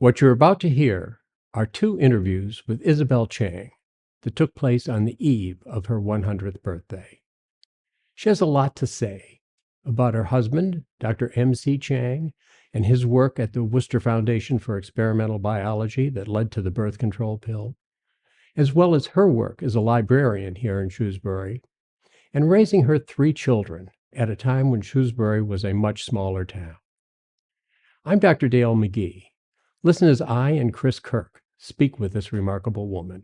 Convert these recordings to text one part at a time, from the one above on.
What you're about to hear are two interviews with Isabelle Chang that took place on the eve of her 100th birthday. She has a lot to say about her husband, Dr. M.C. Chang, and his work at the Worcester Foundation for Experimental Biology that led to the birth control pill, as well as her work as a librarian here in Shrewsbury, and raising her three children at a time when Shrewsbury was a much smaller town. I'm Dr. Dale Magee. Listen as I and Chris Kirk speak with this remarkable woman.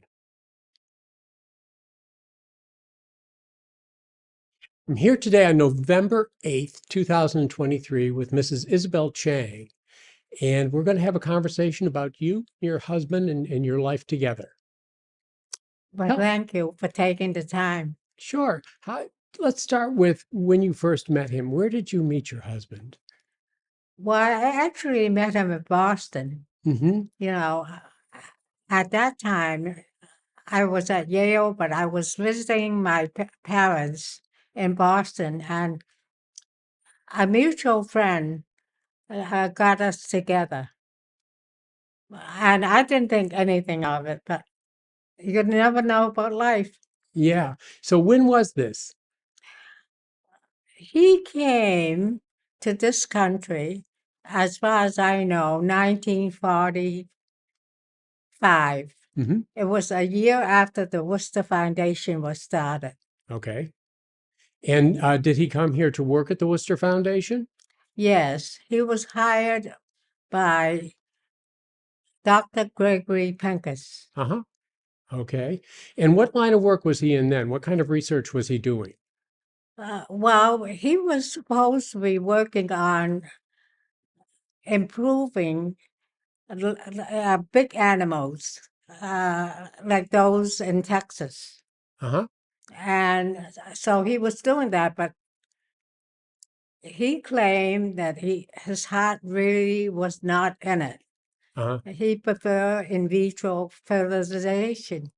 I'm here today on November 8th, 2023 with Mrs. Isabelle Chang, and we're going to have a conversation about you, your husband, and your life together. Well, thank you for taking the time. Sure. Let's start with when you first met him. Where did you meet your husband? Well, I actually met him in Boston. Mm-hmm. You know, at that time, I was at Yale, but I was visiting my parents in Boston, and a mutual friend got us together. And I didn't think anything of it, but you never know about life. Yeah. So when was this? He came to this country, as far as I know, 1945. Mm-hmm. It was a year after the Worcester Foundation was started. Okay. And did he come here to work at the Worcester Foundation? Yes, he was hired by Dr. Gregory Pincus. Uh-huh. Okay. And what line of work was he in then? What kind of research was he doing? Well, he was supposed to be working on improving big animals, like those in Texas. Uh-huh. And so he was doing that, but he claimed that his heart really was not in it. Uh-huh. He preferred in vitro fertilization.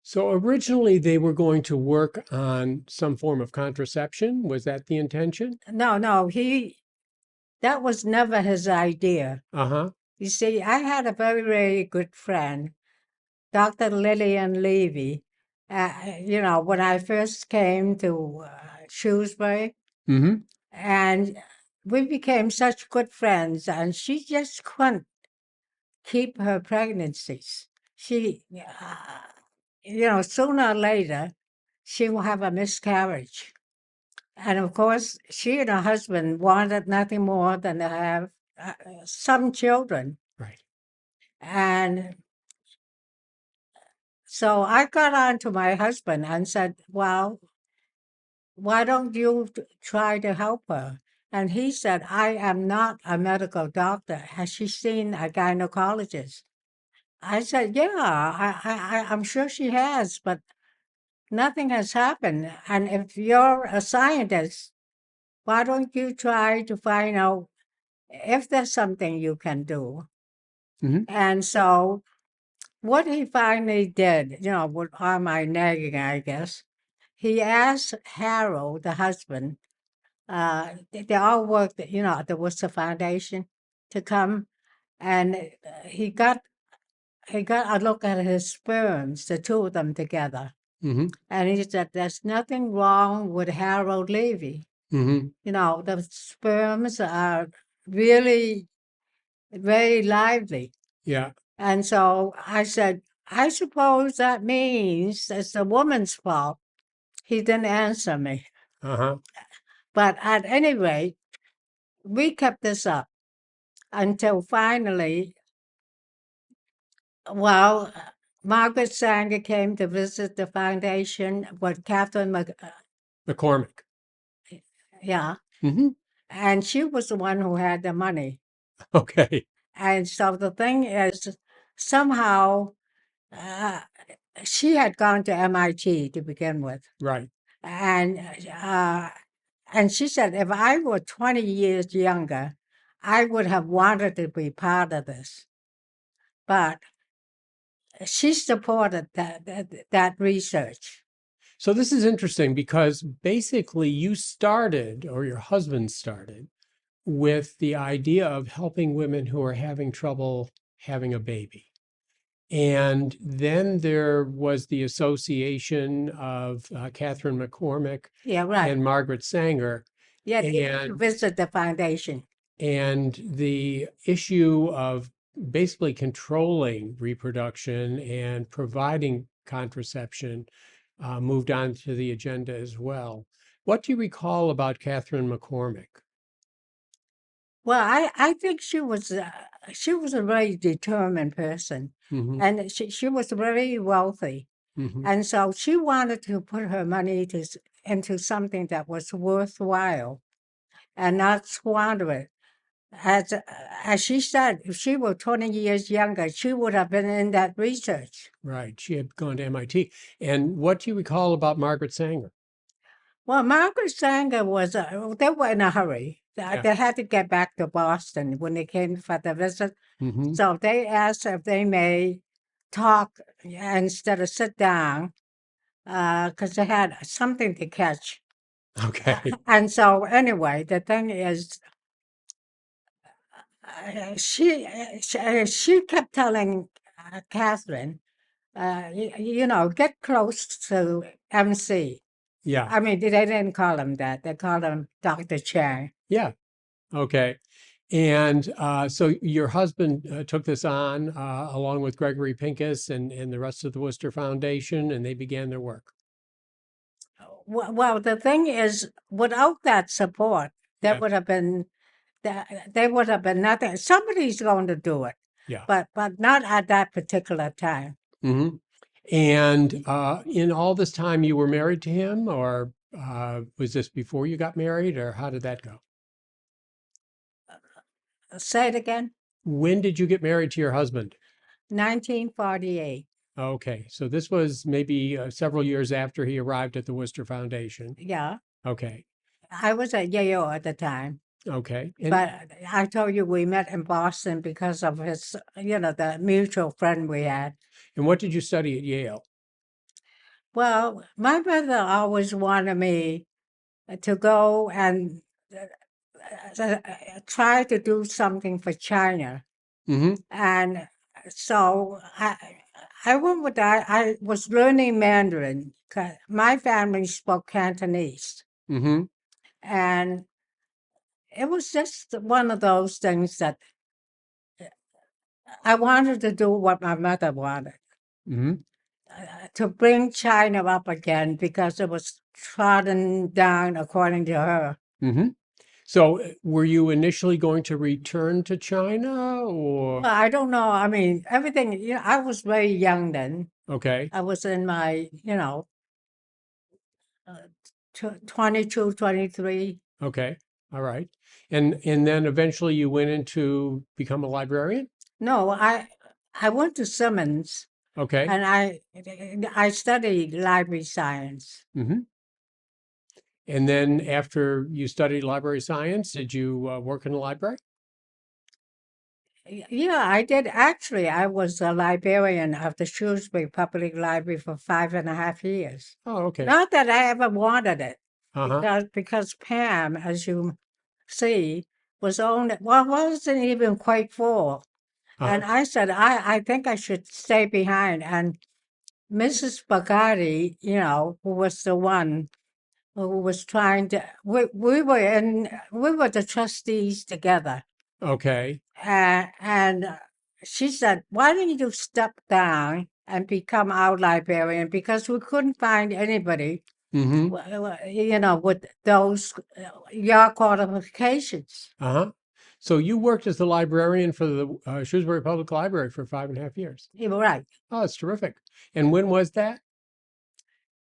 So originally they were going to work on some form of contraception. Was that the intention? No, that was never his idea. Uh-huh. You see, I had a very, very good friend, Dr. Lillian Levy. When I first came to Shrewsbury, Mm-hmm. and we became such good friends, and she just couldn't keep her pregnancies. She, sooner or later, she will have a miscarriage. And of course, she and her husband wanted nothing more than to have some children. Right. And so I got on to my husband and said, well, why don't you try to help her? And he said, I am not a medical doctor. Has she seen a gynecologist? I said, yeah, I'm sure she has, but nothing has happened. And if you're a scientist, why don't you try to find out if there's something you can do? Mm-hmm. And so what he finally did, with all my nagging, I guess, he asked Harold, the husband, they all worked, at the Worcester Foundation, to come, and he got a look at his sperms, the two of them together. Mm-hmm. And he said, there's nothing wrong with Harold Levy. Mm-hmm. The sperms are really very lively. Yeah. And so I said, I suppose that means it's the woman's fault. He didn't answer me. Uh-huh. But at any rate, we kept this up until finally, Margaret Sanger came to visit the foundation with Catherine McCormick. yeah. Mm-hmm. And she was the one who had the money. Okay. And so the thing is, somehow she had gone to MIT to begin with. Right. And she said, if I were 20 years younger, I would have wanted to be part of this. But she supported that research. So this is interesting because basically you started, or your husband started, with the idea of helping women who are having trouble having a baby. And then there was the association of Catherine McCormick Yeah, right. and Margaret Sanger, Yeah, they used to and visit the foundation. the issue of basically controlling reproduction and providing contraception moved on to the agenda as well. What do you recall about Catherine McCormick? Well, I think she was a very determined person, Hmm. and she was very wealthy, Hmm. and so she wanted to put her money into something that was worthwhile and not squander it. As as she said, if she were 20 years younger, she would have been in that research. Right. She had gone to MIT. And what do you recall about Margaret Sanger? Well, Margaret Sanger was, they were in a hurry. Yeah. They had to get back to Boston when they came for the visit. Hmm. So they asked if they may talk instead of sit down, because they had something to catch. Okay. And so, anyway, the thing is, she kept telling Catherine, get close to MC. Yeah. I mean, they didn't call him that. They called him Dr. Chang. Yeah. Okay. And so your husband took this on along with Gregory Pincus and the rest of the Worcester Foundation, and they began their work. Well, the thing is, without that support, that Yeah. would have been there would have been nothing. Somebody's going to do it, Yeah. but not at that particular time. Hmm. And in all this time, you were married to him, or was this before you got married, or how did that go? Say it again. When did you get married to your husband? 1948. Okay, so this was maybe several years after he arrived at the Worcester Foundation. Yeah, Okay, I was at Yale at the time, okay. And but I told you we met in Boston because of his, the mutual friend we had. what did you study at Yale? Well, my mother always wanted me to go and try to do something for China. Hmm. And so I went with that. I was learning Mandarin. 'Cause my family spoke Cantonese. Hmm. And it was just one of those things that I wanted to do what my mother wanted, Hmm. to bring China up again because it was trodden down according to her. Hmm. So were you initially going to return to China or? Well, I don't know. I mean, everything, I was very young then. Okay, I was in my, uh, 22, 23. okay, all right. And then eventually you went in to become a librarian? No, I went to Simmons Okay. and I studied library science. Hmm. And then after you studied library science, did you work in a library? Yeah, I did. Actually, I was a librarian of the Shrewsbury Public Library for 5.5 years. Oh, okay. Not that I ever wanted it, Uh-huh. because Pam, as you see, wasn't even quite full. Uh-huh. And I said, I think I should stay behind. And Mrs. Bagatti, who was the one who was trying to, we were the trustees together. Okay. And she said, why don't you step down and become our librarian? Because we couldn't find anybody, Mm-hmm. with those, your qualifications. Uh-huh. So you worked as the librarian for the Shrewsbury Public Library for 5.5 years. You were right. Oh, that's terrific. And when was that?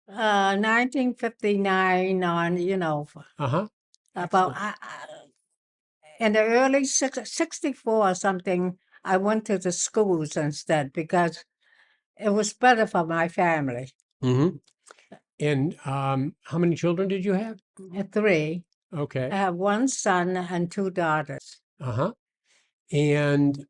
1959 on, Uh-huh. about, Excellent. in the early 64 or something, I went to the schools instead because it was better for my family. Mm-hmm. And how many children did you have? 3. I Okay. have one son and 2 daughters. Uh-huh. And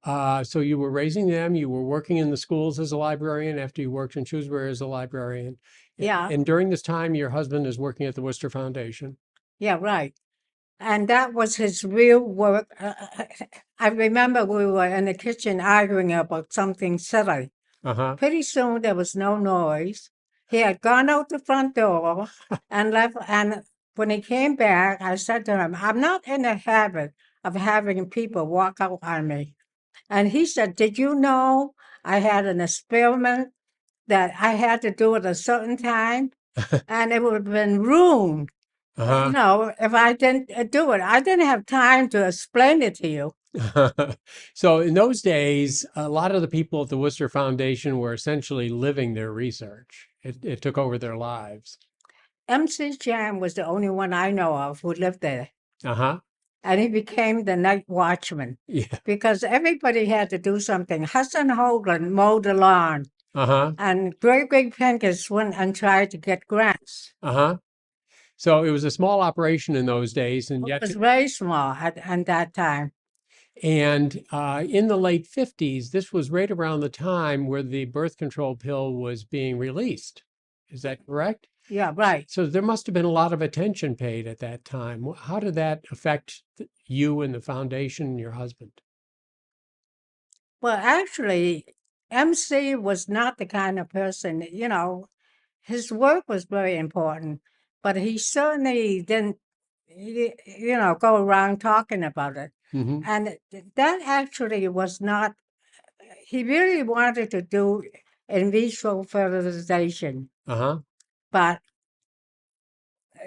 so you were raising them, you were working in the schools as a librarian after you worked in Shrewsbury as a librarian. Yeah, And during this time, your husband is working at the Worcester Foundation. yeah, right. And that was his real work. I remember we were in the kitchen arguing about something silly. Uh-huh. Pretty soon there was no noise. He had gone out the front door and left. And when he came back, I said to him, I'm not in the habit of having people walk out on me. And he said, Did you know I had an experiment that I had to do at a certain time? And it would have been ruined, Uh-huh. if I didn't do it. I didn't have time to explain it to you. So in those days, a lot of the people at the Worcester Foundation were essentially living their research. It took over their lives. MC Chang was the only one I know of who lived there. Uh-huh. And he became the night watchman Yeah. because everybody had to do something. Hudson Hoagland mowed the lawn, Uh-huh. and Gregory Pincus went and tried to get grants. Uh-huh. So it was a small operation in those days, and It yet, was very small at that time. and in the late 50s, this was right around the time where the birth control pill was being released. Is that correct? Yeah, right. So there must have been a lot of attention paid at that time. How did that affect you and the foundation and your husband? Well, actually, MC was not the kind of person, his work was very important, but he certainly didn't, go around talking about it. Mm-hmm. And that actually was not, he really wanted to do in vitro fertilization, Uh-huh. but,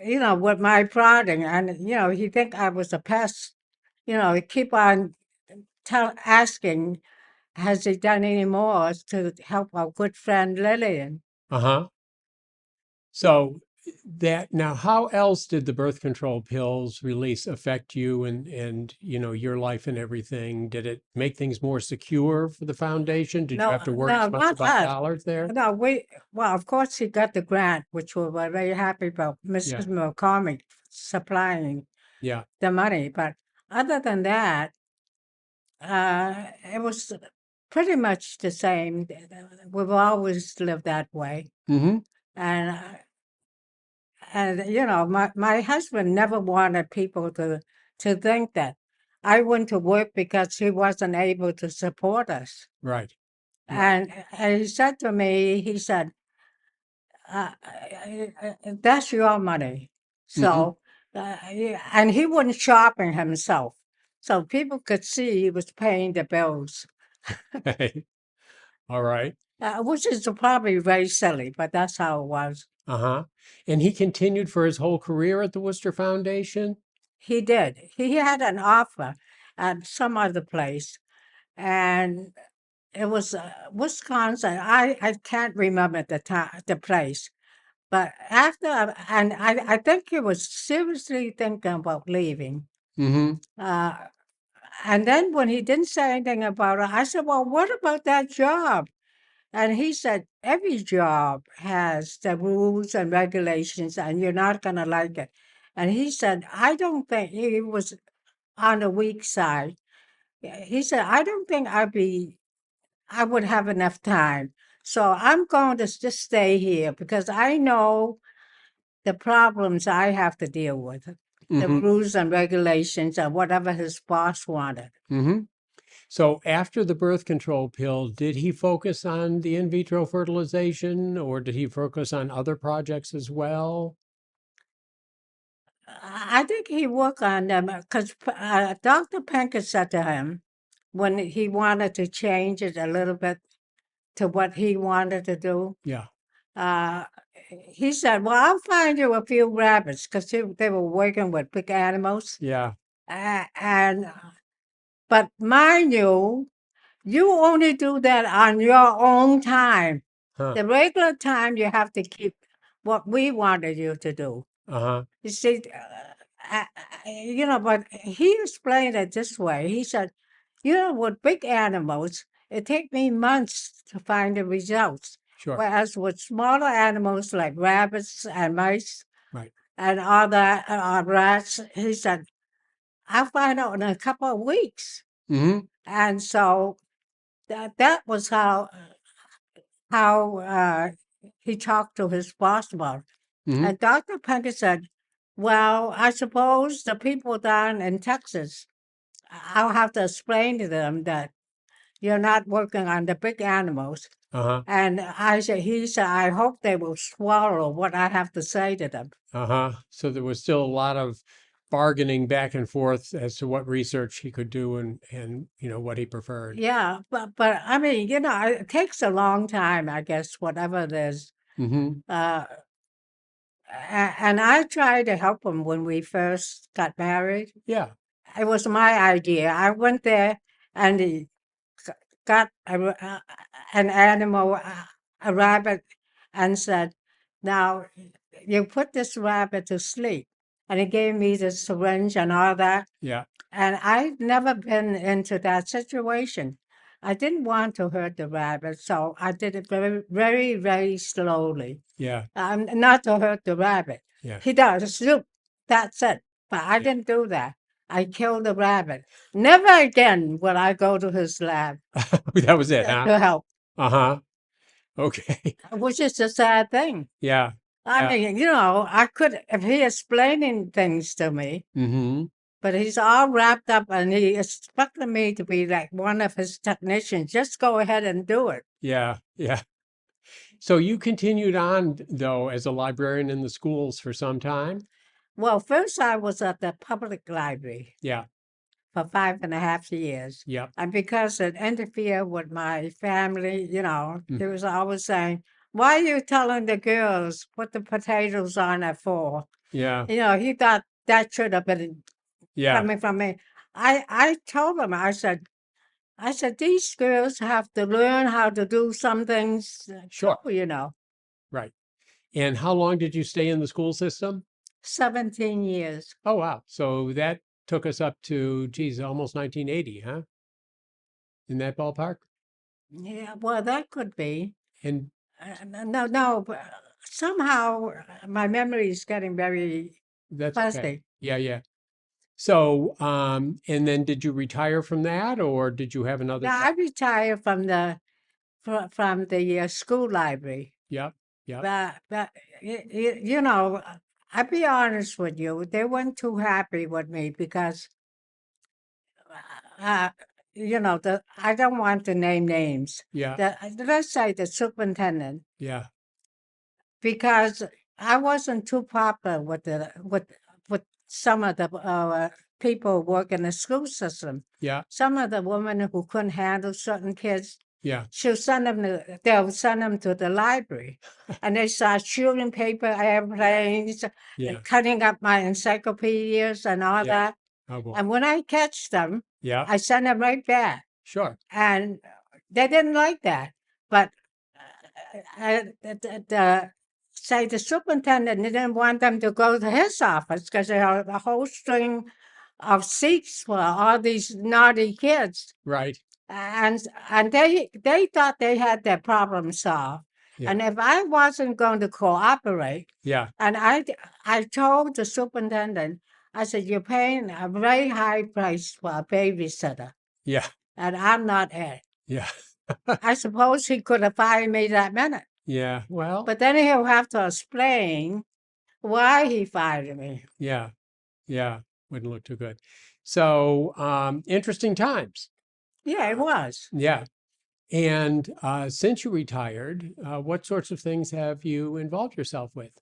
with my prodding, and, he think I was a pest, he keep on asking, has he done any more to help our good friend Lillian? Uh-huh. So that now, how else did the birth control pills release affect you and your life and everything? Did it make things more secure for the foundation? Did you No, have to worry no, as much not about us. dollars there? No, well, of course, he got the grant, which we were very happy about, Yeah. Mrs. McCormick supplying Yeah. the money. But other than that, it was pretty much the same. We've always lived that way. Mm-hmm. And, my husband never wanted people to think that I went to work because he wasn't able to support us. Right. Right. And he said to me, he said, that's your money. Mm-hmm. So, and he wasn't shopping himself. So people could see he was paying the bills, All right. which is probably very silly, but that's how it was. Uh-huh. And he continued for his whole career at the Worcester Foundation? He did. He had an offer at some other place, and it was Wisconsin. I can't remember the place. But and I think he was seriously thinking about leaving. Mm-hmm. Uh, and then when he didn't say anything about it, I said, Well, what about that job? And he said, Every job has the rules and regulations, and you're not going to like it. And he said, I don't think he was on the weak side. He said, I don't think I would have enough time. So I'm going to just stay here because I know the problems I have to deal with, the Mm-hmm. rules and regulations and whatever his boss wanted. Mm-hmm. So after the birth control pill, did he focus on the in vitro fertilization or did he focus on other projects as well? I think he worked on them because Dr. Penker said to him when he wanted to change it a little bit to what he wanted to do, Yeah. uh, he said, Well, I'll find you a few rabbits because they were working with big animals. Yeah. And but mind you, you only do that on your own time. Huh. The regular time you have to keep what we wanted you to do. Uh-huh. You see, but he explained it this way. He said, with big animals, it takes me months to find the results. Sure. Whereas with smaller animals like rabbits and mice Right. and other rats, he said, I'll find out in a couple of weeks. Mm-hmm. And so that was how he talked to his boss about it. Mm-hmm. And Dr. Penker said, Well, I suppose the people down in Texas, I'll have to explain to them that you're not working on the big animals. Uh-huh. And he said, I hope they will swallow what I have to say to them. Uh-huh. So there was still a lot of bargaining back and forth as to what research he could do and what he preferred. Yeah, but I mean, it takes a long time, I guess, whatever it is. Mm-hmm. Uh, and I tried to help him when we first got married. Yeah. It was my idea. I went there and he got an animal, a rabbit, and said, "Now you put this rabbit to sleep." And he gave me the syringe and all that. Yeah. And I've never been into that situation. I didn't want to hurt the rabbit, so I did it very, very, very slowly. Yeah. Not to hurt the rabbit. Yeah. He does, sloop, that's it. But I Yeah. didn't do that. I killed the rabbit. Never again will I go to his lab That was it, huh? to help, Uh-huh. Okay. which is a sad thing. Yeah. I Yeah. mean, I could, if he explaining things to me, Mm-hmm. but he's all wrapped up and he expected me to be like one of his technicians. Just go ahead and do it. Yeah. Yeah. So you continued on though as a librarian in the schools for some time? Well, first I was at the public library Yeah. for 5.5 years. Yep. And because it interfered with my family, he Mm. was always saying, why are you telling the girls what the potatoes on are for? Yeah. He thought that should have been Yeah. coming from me. I told him, I said, these girls have to learn how to do some things Sure. too. Right. And how long did you stay in the school system? 17 years. Oh, wow. So that took us up to, geez, almost 1980, huh? In that ballpark? Yeah, well, that could be. And No, but somehow my memory is getting very that's okay. fuzzy. Yeah, yeah. So, and then did you retire from that or did you have another Yeah, I job? retired from the school library, Yep. Yep. but you know, I'll be honest with you, they weren't too happy with me because uh, I don't want to name names. Yeah. Let's say the superintendent, Yeah. because I wasn't too popular with some of the people who work in the school system. Yeah. Some of the women who couldn't handle certain kids, Yeah. they'll send them to the library, and they start shooting paper airplanes, Yeah. cutting up my encyclopedias and all Yeah. that. Oh, boy. And when I catch them, Yeah. I send them right back. Sure. And they didn't like that. But say the superintendent didn't want them to go to his office because there are a whole string of seats for all these naughty kids. Right. And they thought they had their problem solved. Yeah. And if I wasn't going to cooperate, Yeah. and I told the superintendent, I said, you're paying a very high price for a babysitter, Yeah. and I'm not it. Yeah. I suppose he could have fired me that minute. Yeah. Well, But then he'll have to explain why he fired me. yeah. Yeah. Wouldn't look too good. So, interesting times. Yeah, it was. Yeah. And since you retired, what sorts of things have you involved yourself with?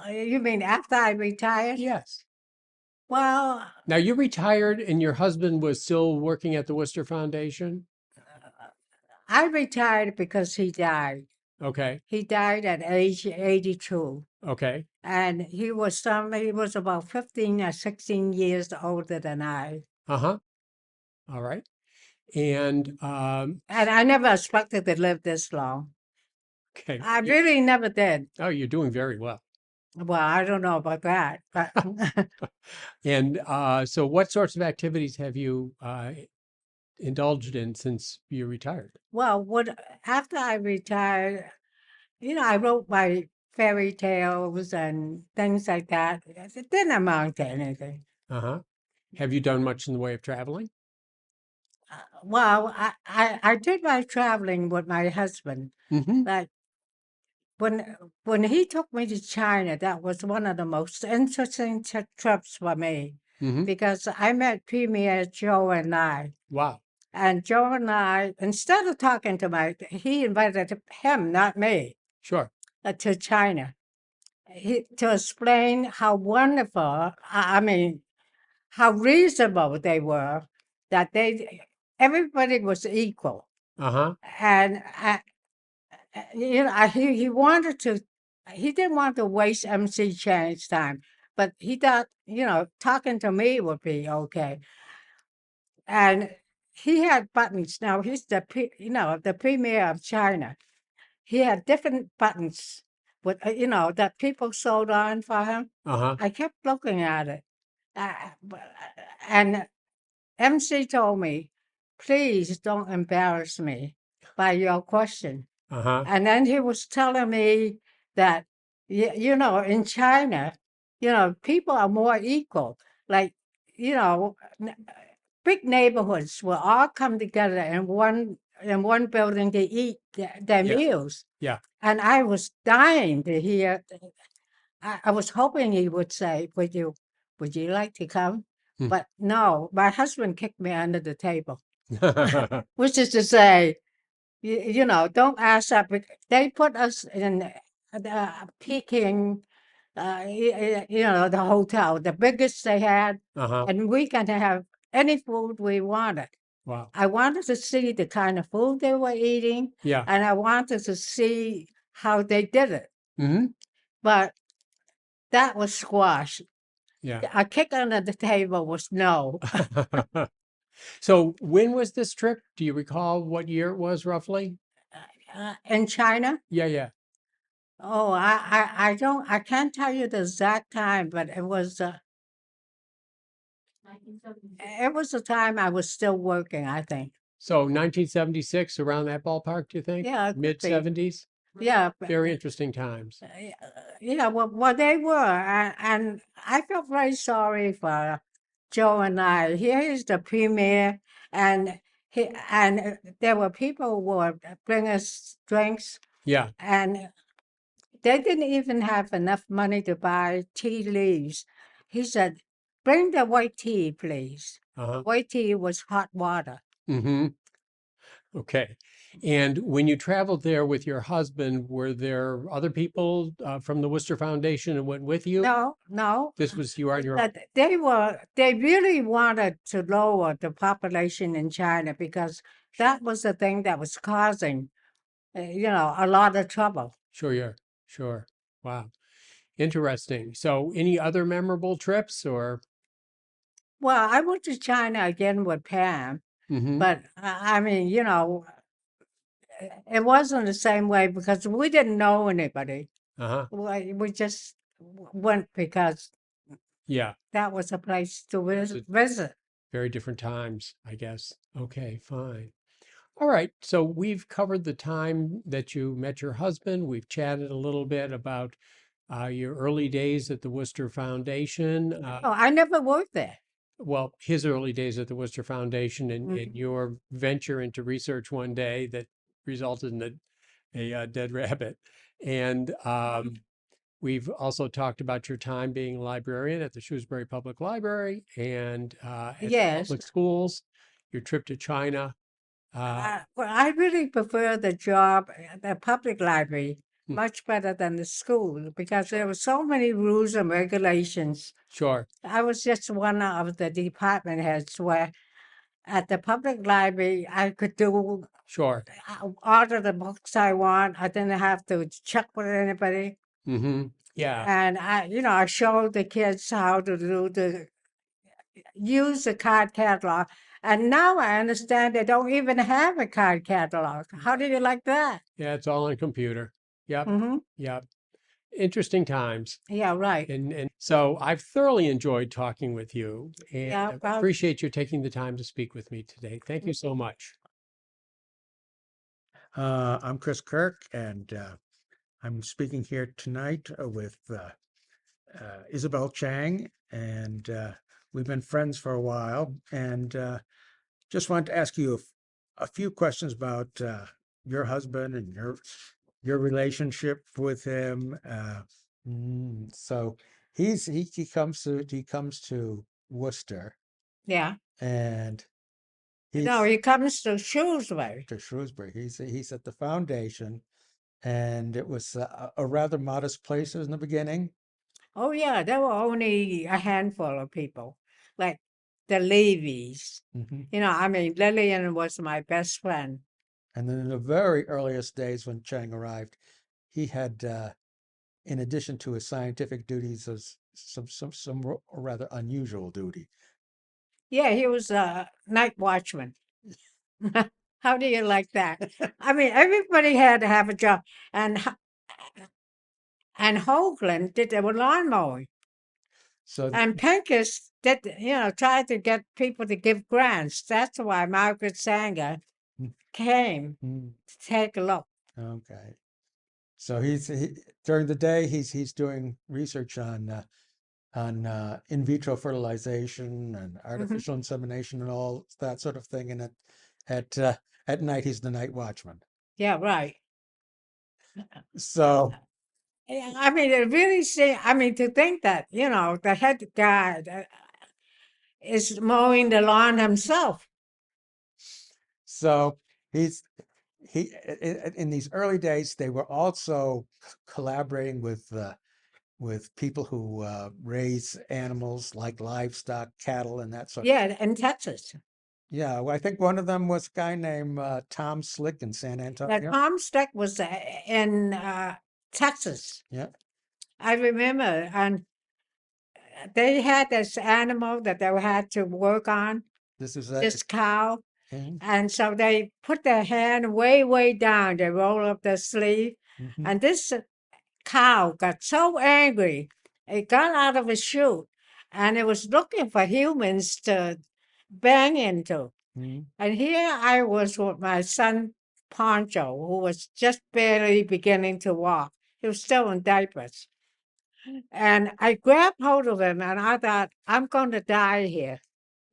You mean after I retired? Yes. Well, Now you retired and your husband was still working at the Worcester Foundation? I retired because he died. Okay. He died at age 82. Okay. And he was about 15 or 16 years older than I. Uh-huh. All right. And And I never expected to live this long. okay. I really never did. Oh, you're doing very well. Well, I don't know about that, but And so what sorts of activities have you indulged in since you retired? well, after I retired, I wrote my fairy tales and things like that. It didn't amount to anything. Uh-huh. Have you done much in the way of traveling? Well, I did my traveling with my husband, Mm-hmm. but when he took me to China, that was one of the most interesting trips for me Mm-hmm. because I met Premier Joe and I. Wow. And Joe and I, instead of talking to he invited him, not me, Sure. to China to explain how wonderful, I mean, how reasonable they were, that everybody was equal. Uh-huh. And, he wanted to, he didn't want to waste MC Chang's time, but he thought, talking to me would be okay. And he had buttons. Now he's the premier of China. He had different buttons with, that people sold on for him. Uh-huh. I kept looking at it. And MC told me, please don't embarrass me by your question. Uh-huh. And then he was telling me that, in China, people are more equal. Like, big neighborhoods will all come together in one building to eat their Yeah. meals. Yeah. And I was dying to hear. I was hoping he would say, would you like to come? Hmm. But no, my husband kicked me under the table, which is to say, don't ask that. They put us in the Peking, the hotel, the biggest they had, Uh-huh. and we can have any food we wanted. Wow. I wanted to see the kind of food they were eating, Yeah. and I wanted to see how they did it. Mm-hmm. But that was squashed. Yeah. A kick under the table was no. So when was this trip? Do you recall what year it was roughly? In China, Yeah, yeah. oh, I don't, I can't tell you the exact time, but it was the time I was still working, I think. So 1976, around that ballpark, do you think? Yeah, it could Mid be. 70s? Yeah, Very interesting times. yeah. Well, they were, and I felt very sorry for Joe and I. Here is the premier, and there were people who would bring us drinks, Yeah. and they didn't even have enough money to buy tea leaves. He said, "Bring the white tea, please." Uh-huh. White tea was hot water. Mm-hmm. Okay. And when you traveled there with your husband, were there other people from the Worcester Foundation that went with you? No. This was you were on your own. That they really wanted to lower the population in China because that was the thing that was causing, a lot of trouble. Sure, yeah. Sure. Wow. Interesting. So any other memorable trips or? Well, I went to China again with Pam, Mm-hmm. but I mean, it wasn't the same way because we didn't know anybody. Uh-huh. We just went because Yeah. that was a place to It's a visit. very different times, I guess. Okay, fine. All right. So we've covered the time that you met your husband. We've chatted a little bit about your early days at the Worcester Foundation. Oh, I never worked there. Well, his early days at the Worcester Foundation and Mhm. your venture into research one day that resulted in a dead rabbit. And we've also talked about your time being a librarian at the Shrewsbury Public Library and at the Yes. public schools, your trip to China. Well, I really prefer the job at the public library Hmm, much better than the school because there were so many rules and regulations. Sure, I was just one of the department heads where at the public library I could do sure. order the books I want. I didn't have to check with anybody. Mm-hmm. Yeah, And I showed the kids how to use the card catalog. And now I understand they don't even have a card catalog. How do you like that? yeah, it's all on computer. Yep, Mm-hmm. yep. Interesting times. Yeah, right. And so I've thoroughly enjoyed talking with you and Yeah, well, appreciate you taking the time to speak with me today. Thank you so much. I'm Chris Kirk, and I'm speaking here tonight with Isabelle Chang, and we've been friends for a while. And just wanted to ask you a few questions about your husband and your relationship with him. So he comes to Worcester, Yeah. and No, he's he comes to Shrewsbury. to Shrewsbury. He's at the foundation, and it was a rather modest place in the beginning. Oh, yeah, there were only a handful of people, like the Levies. Hmm. I mean, Lillian was my best friend. And then in the very earliest days when Chang arrived, he had, in addition to his scientific duties, as some rather unusual duty. Yeah, he was a night watchman. How do you like that? I mean, everybody had to have a job, and Hoagland did the lawn mowing, So, and Pincus did, tried to get people to give grants. That's why Margaret Sanger mm, came mm, to take a look. okay. So during the day he's doing research on in vitro fertilization and Hmm. artificial insemination and all that sort of thing. And at night he's the night watchman. Yeah, right. So Yeah, I mean, it really I mean, to think that, the head guy is mowing the lawn himself. so he's in these early days they were also collaborating with people who raise animals like livestock, cattle, and that sort. Yeah, in Texas. Yeah, well, I think one of them was a guy named Tom Slick in San That Antonio. Palm Stick was in Texas. Yeah, I remember, and they had this animal that they had to work on, this is this cow. mhm, And so they put their hand way, way down. They roll up their sleeve. mhm, And this cow got so angry, it got out of its chute and it was looking for humans to bang into. mhm. And here I was with my son Poncho, who was just barely beginning to walk. He was still in diapers. And I grabbed hold of him and I thought, I'm going to die here.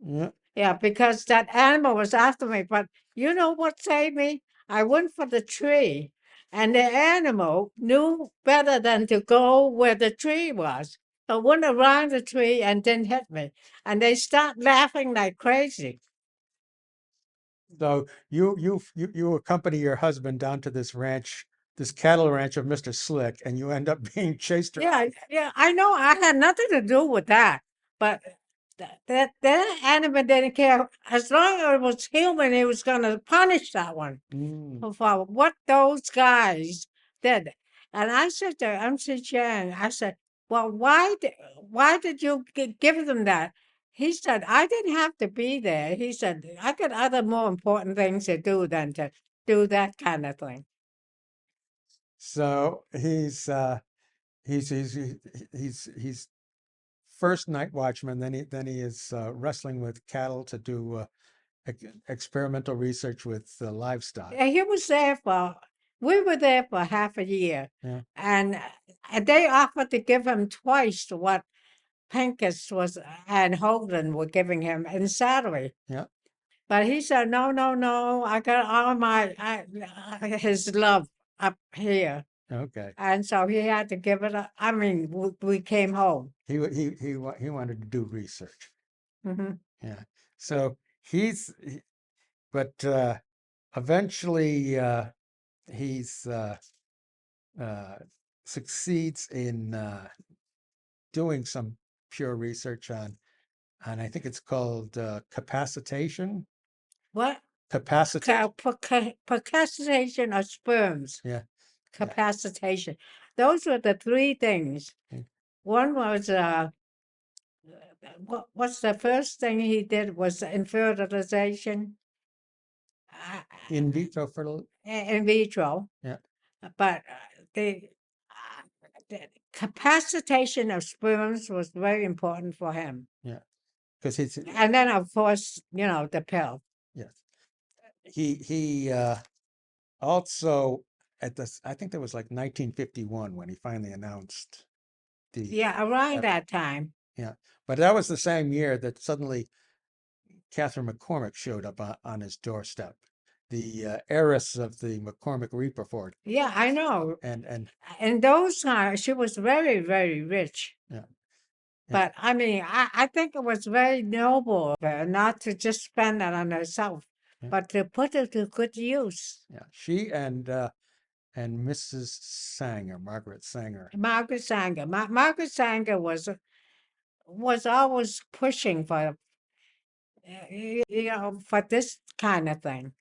Yeah. Yeah, because that animal was after me. But you know what saved me? I went for the tree, and the animal knew better than to go where the tree was. So went around the tree and didn't hit me. And they start laughing like crazy. So you accompany your husband down to this ranch, this cattle ranch of Mr. Slick, and you end up being chased around. Yeah, yeah, I know I had nothing to do with that. But that animal didn't care. As long as it was human, he was going to punish that one. Mm. For what those guys did. And I said to MC Chang, I said, well, why did you give them that? He said, I didn't have to be there. He said, I got other more important things to do than to do that kind of thing. So he's first night watchman. Then he is wrestling with cattle to do experimental research with livestock. And we were there for half a year. Yeah. And they offered to give him twice what Pincus and Holden were giving him in salary. Yeah. But he said, no, no, no, I got all his love up here. Okay. And so he had to give it up. I mean, we came home. He wanted to do research. Hmm. Yeah. So but eventually he's succeeds in doing some pure research on I think it's called capacitation. What? Capacitation. Capacitation of sperms. Yeah. Capacitation. Those were the three things. Yeah. One was, what's the first thing he did was fertilization. In vitro In vitro. Yeah. But the capacitation of sperms was very important for him. Yeah. Because he's And then, of course, the pill. yes. He also at this I think that was like 1951 when he finally announced the Yeah, around that time. yeah. But that was the same year that suddenly Catherine McCormick showed up on his doorstep. heiress of the McCormick Reaper Ford, Yeah, I know. and In those times, she was very, very rich. yeah, But I mean, I think it was very noble of her not to just spend it on herself, yeah, but to put it to good use. yeah. She and Mrs. Sanger, Margaret Sanger, Margaret Sanger. Margaret Sanger was always pushing for for this kind of thing.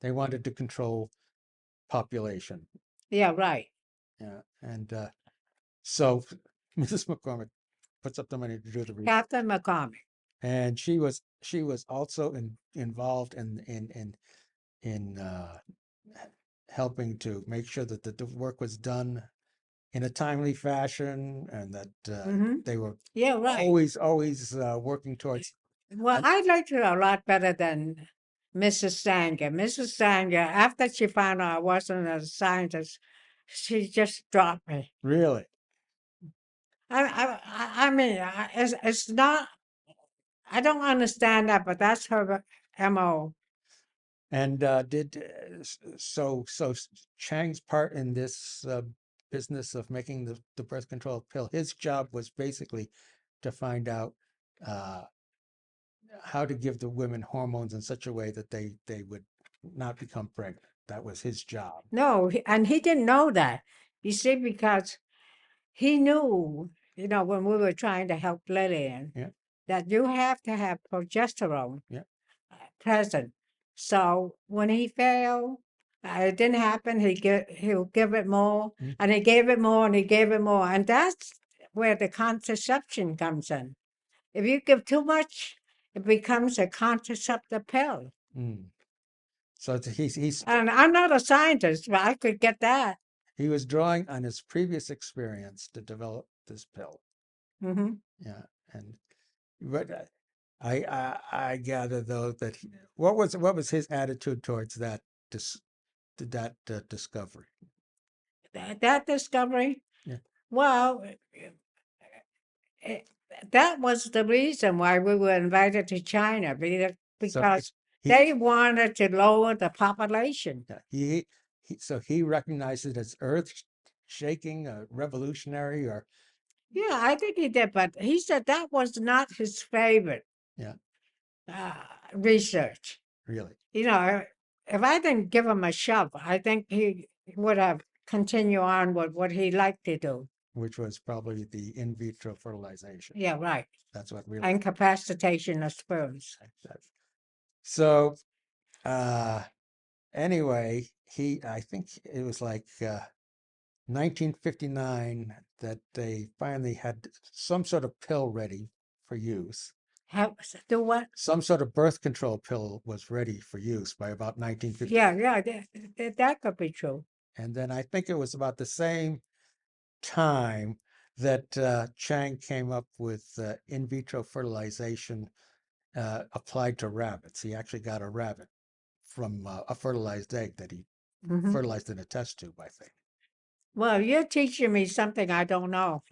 they wanted to control population. Yeah, right. Yeah, and so Mrs. McCormick puts up the money to do the research, Captain McCormick. and she was also involved in helping to make sure that the work was done in a timely fashion, and that they were Yeah, right. always working towards. Well, I liked her a lot better than Mrs. Sanger. Mrs. Sanger, after she found out I wasn't a scientist, she just dropped me. Really? I mean, it's not. I don't understand that, but that's her MO. And so Chang's part in this business of making the birth control pill, his job was basically to find out how to give the women hormones in such a way that they would not become pregnant. That was his job. No, and he didn't know that. You see, because he knew, when we were trying to help Lillian, Yeah. that you have to have progesterone Yeah. present. So when he failed, it didn't happen. He'll give it more, Mm. and he gave it more, and he gave it more, and that's where the contraception comes in. If you give too much, it becomes a contraceptive pill. Mm. So he's And I'm not a scientist, but I could get that. he was drawing on his previous experience to develop this pill. Hmm. Yeah, and but I gather though that what was his attitude towards that discovery? That discovery, Yeah. well, it, that was the reason why we were invited to China because they wanted to lower the population. Yeah, he recognized it as earth-shaking, revolutionary, or Yeah, I think he did, but he said that was not his favorite yeah, research. really, If I didn't give him a shove, I think he would have continued on with what he liked to do. which was probably the in vitro fertilization. Yeah, right. That's what really. Incapacitation of sperms. So, anyway, I think it was like 1959 that they finally had some sort of pill ready for use. Do what? Some sort of birth control pill was ready for use by about 1950. Yeah, that could be true. And then I think it was about the same time that Chang came up with in vitro fertilization applied to rabbits. He actually got a rabbit from a fertilized egg that he Mhm. fertilized in a test tube, I think. Well, you're teaching me something I don't know.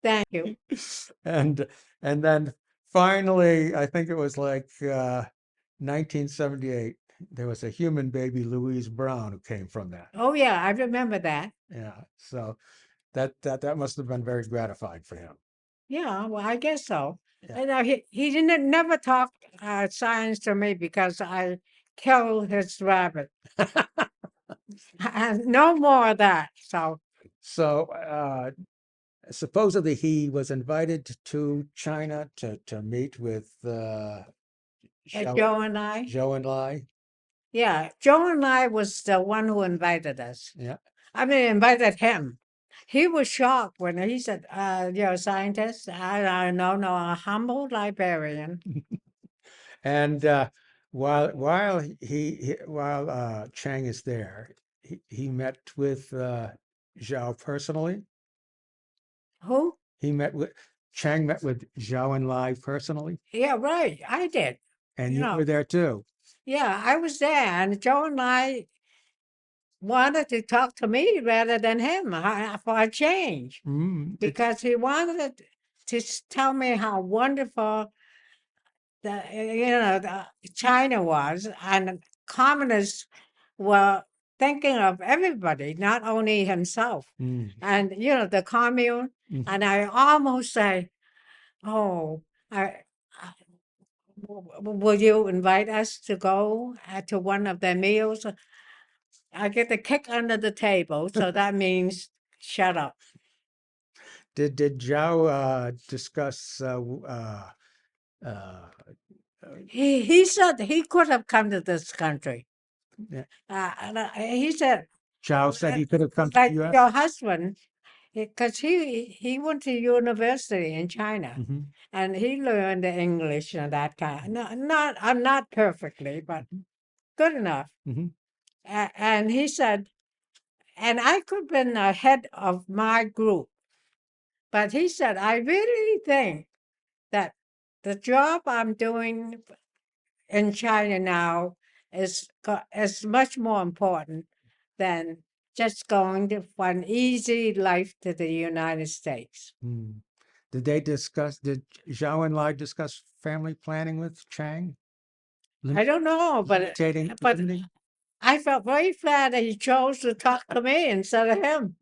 Thank you. And then finally, I think it was like 1978, there was a human baby, Louise Brown, who came from that. Oh yeah, I remember that. Yeah, so that must have been very gratifying for him. Yeah, well, I guess so. Yeah. He didn't never talk science to me because I killed his rabbit. No more of that. So supposedly he was invited to China to meet with Joe and I. Zhou Enlai. Yeah, Joe and I was the one who invited us. Yeah. I mean, invited him. He was shocked when he said, "You're a scientist." No, a humble librarian. And while Chang is there, he met with Zhao personally. Who? Chang met with Zhao Enlai personally, Yeah, right. I did. and you were there too. Yeah, I was there, and Joe and I wanted to talk to me rather than him for a change, because he wanted to tell me how wonderful China was, and communists were thinking of everybody, not only himself. Mm. And the commune, Mhm. and I almost say, "Oh, will you invite us to go to one of their meals?" I get the kick under the table, so that means shut up. Did Zhao discuss uh, He said he could have come to this country. yeah. He said, Zhao said he could have come to like the U.S.? your husband, because he went to university in China, Mhm. and he learned the English and that kind. No, I'm not perfectly, but good enough. Mhm. And he said, and I could have been the head of my group, but he said, I really think that the job I'm doing in China now is much more important than just going to for an easy life to the United States. Mm. Did Zhao and Lai discuss family planning with Chang? I don't know, but Limiting? I felt very glad that he chose to talk to me instead of him.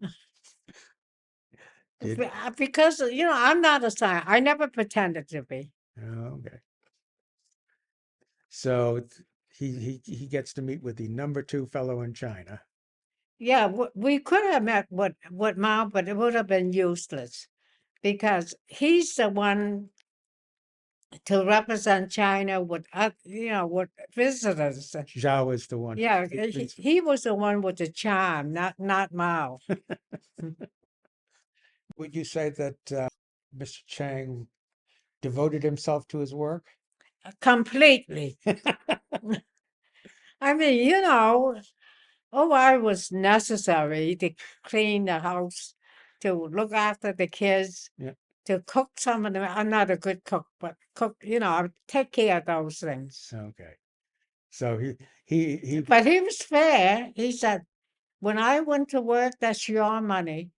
Did Because I'm not a scientist. I never pretended to be. Oh, okay. So he gets to meet with the number 2 fellow in China. Yeah, we could have met with Mao, but it would have been useless because he's the one to represent China with with visitors. Zhao is the one. Yeah, he was the one with the charm, not Mao. Would you say that Mr. Chang devoted himself to his work? Completely. I mean, I was necessary to clean the house, to look after the kids, Yeah. to cook some of them. I'm not a good cook, but cook, I would take care of those things. Okay. So he But he was fair. He said, when I went to work, that's your money.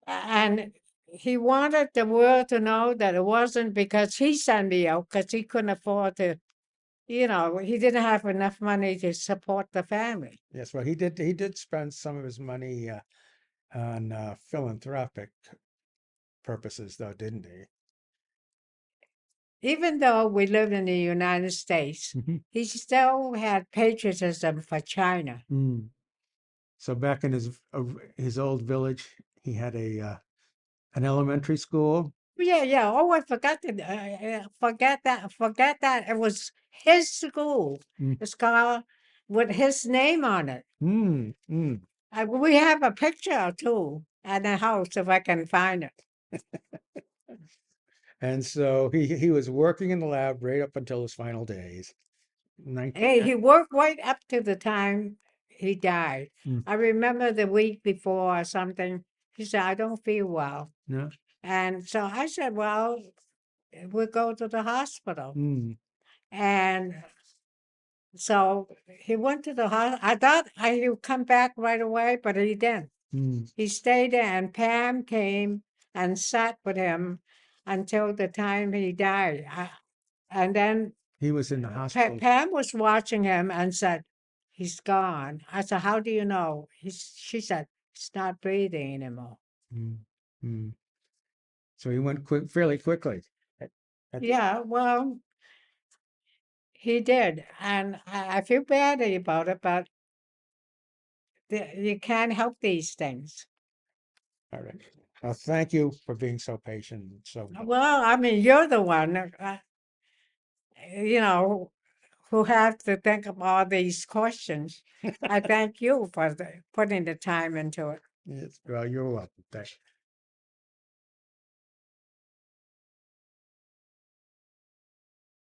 And he wanted the world to know that it wasn't because he sent me out, because he couldn't afford to, he didn't have enough money to support the family. Yes, well, he did spend some of his money on philanthropic purposes, though, didn't he? Even though we lived in the United States, Mhm. he still had patriotism for China. Mm. So back in his old village, he had an elementary school. Yeah. Oh, I forgot Forget that. It was his school. Mm. It's called with his name on it. Mm. Mm. We have a picture too at the house if I can find it. And so he was working in the lab right up until his final days. Hey, he worked right up to the time he died. Mm. I remember the week before or something. He said, I don't feel well. No. And so I said, well, we'll go to the hospital. Mm. And so he went to the hospital. I thought he would come back right away, but he didn't. Mm. He stayed there, and Pam came and sat with him until the time he died. And then He was in the hospital. Pam was watching him and said, he's gone. I said, how do you know? She said, he's not breathing anymore. Mm. Mm. So he went fairly quickly. Yeah, well, he did. And I feel badly about it, but you can't help these things. All right. Well, thank you for being so patient. Well, I mean, you're the one, who have to think of all these questions. I thank you for putting the time into it. Yes, well, you're welcome. Thanks.